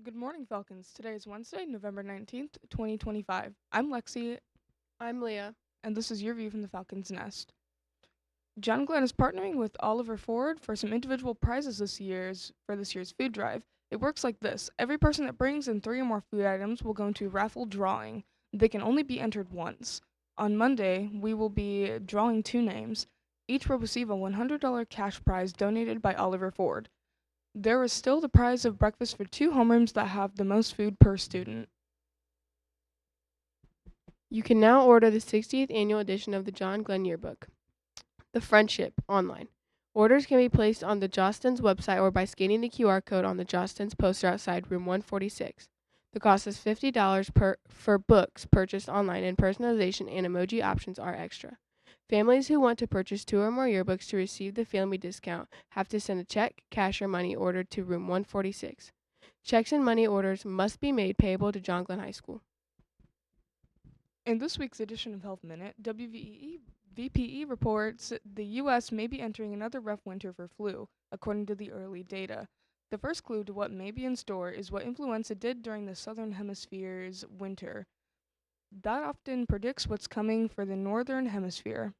Good morning, Falcons. Today is Wednesday, November 19th, 2025. I'm Lexi, I'm Leah. and this is your view from the Falcons Nest. John Glenn is partnering with Oliver Ford for some individual prizes this year's food drive. It works like this. Every person that brings in 3 or more food items will go into a raffle drawing. They can only be entered once. On Monday, we will be drawing 2 names. Each will receive a $100 cash prize donated by Oliver Ford. There is still the prize of breakfast for 2 homerooms that have the most food per student. You can now order the 60th annual edition of the John Glenn Yearbook, The Friendship, online. Orders can be placed on the Jostens website or by scanning the QR code on the Jostens poster outside room 146. The cost is $50 for books purchased online, and personalization and emoji options are extra. Families who want to purchase 2 or more yearbooks to receive the family discount have to send a check, cash, or money order to room 146. Checks and money orders must be made payable to John Glenn High School. In this week's edition of Health Minute, VPE reports the U.S. may be entering another rough winter for flu, according to the early data. The first clue to what may be in store is what influenza did during the southern hemisphere's winter. That often predicts what's coming for the northern hemisphere.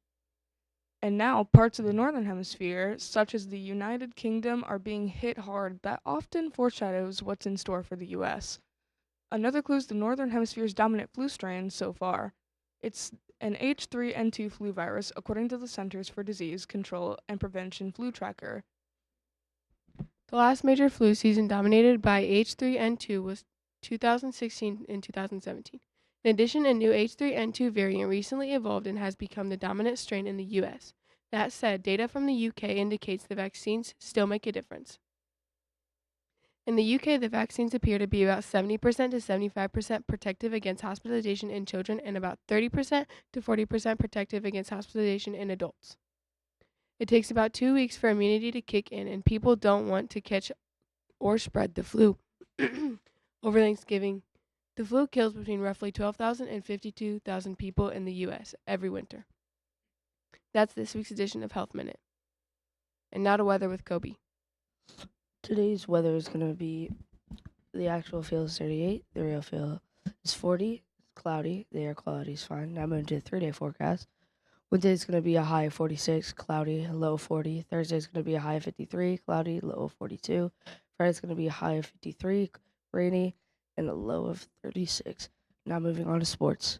And now, parts of the northern hemisphere, such as the United Kingdom, are being hit hard. That often foreshadows what's in store for the U.S. Another clue is the northern hemisphere's dominant flu strain so far. It's an H3N2 flu virus, according to the Centers for Disease Control and Prevention flu tracker. The last major flu season dominated by H3N2 was 2016 and 2017. In addition, a new H3N2 variant recently evolved and has become the dominant strain in the U.S. That said, data from the UK indicates the vaccines still make a difference. In the UK, the vaccines appear to be about 70% to 75% protective against hospitalization in children and about 30% to 40% protective against hospitalization in adults. It takes about 2 weeks for immunity to kick in, and people don't want to catch or spread the flu. Over Thanksgiving, the flu kills between roughly 12,000 and 52,000 people in the U.S. every winter. That's this week's edition of Health Minute. And now to weather with Kobe. Today's weather is going to be the actual feel is 38, the real feel is 40, it's cloudy, the air quality is fine. Now moving to the 3-day forecast. Wednesday is going to be a high of 46, cloudy, low of 40. Thursday is going to be a high of 53, cloudy, low of 42. Friday is going to be a high of 53, rainy, and a low of 36. Now moving on to sports.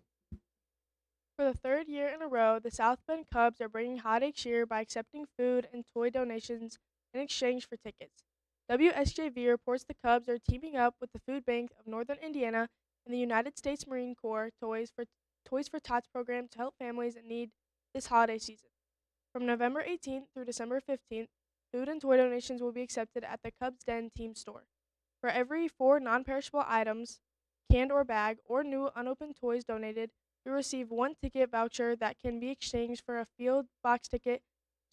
For the third year in a row, the South Bend Cubs are bringing holiday cheer by accepting food and toy donations in exchange for tickets. WSJV reports the Cubs are teaming up with the Food Bank of Northern Indiana and the United States Marine Corps Toys for Tots program to help families in need this holiday season. From November 18th through December 15th, food and toy donations will be accepted at the Cubs Den team store. For every 4 non-perishable items, canned or bag, or new unopened toys donated, you'll receive 1 ticket voucher that can be exchanged for a field box ticket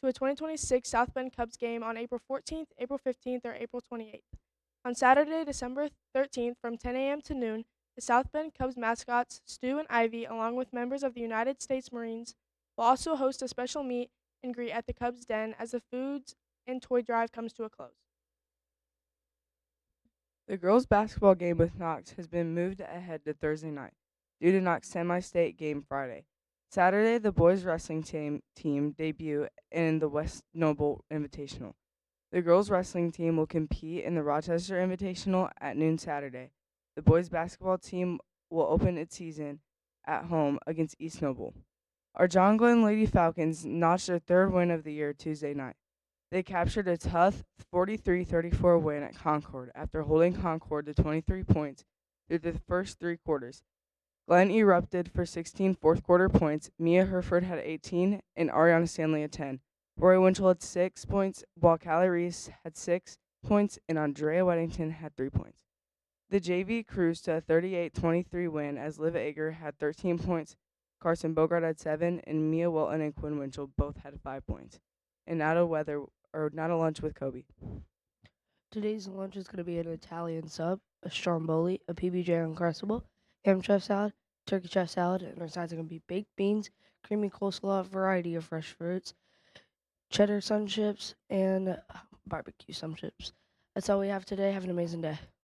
to a 2026 South Bend Cubs game on April 14th, April 15th, or April 28th. On Saturday, December 13th from 10 a.m. to noon, the South Bend Cubs mascots, Stu and Ivy, along with members of the United States Marines, will also host a special meet and greet at the Cubs Den as the foods and toy drive comes to a close. The girls' basketball game with Knox has been moved ahead to Thursday night due to Knox semi-state game Friday. Saturday, the boys' wrestling team debut in the West Noble Invitational. The girls' wrestling team will compete in the Rochester Invitational at noon Saturday. The boys' basketball team will open its season at home against East Noble. Our John Glenn Lady Falcons notched their 3rd win of the year Tuesday night. They captured a tough 43-34 win at Concord after holding Concord to 23 points through the first 3 quarters. Glenn erupted for 16 fourth-quarter points. Mia Herford had 18 and Ariana Stanley had 10. Rory Winchell had 6 points, while Callie Reese had 6 points, and Andrea Weddington had 3 points. The JV cruised to a 38-23 win as Liv Ager had 13 points, Carson Bogart had 7, and Mia Wilton and Quinn Winchell both had 5 points. And now to lunch with Kobe. Today's lunch is going to be an Italian sub, a stromboli, a PBJ uncrustable, ham chef salad, turkey chef salad, and our sides are going to be baked beans, creamy coleslaw, variety of fresh fruits, cheddar sun chips, and barbecue sun chips. That's all we have today. Have an amazing day.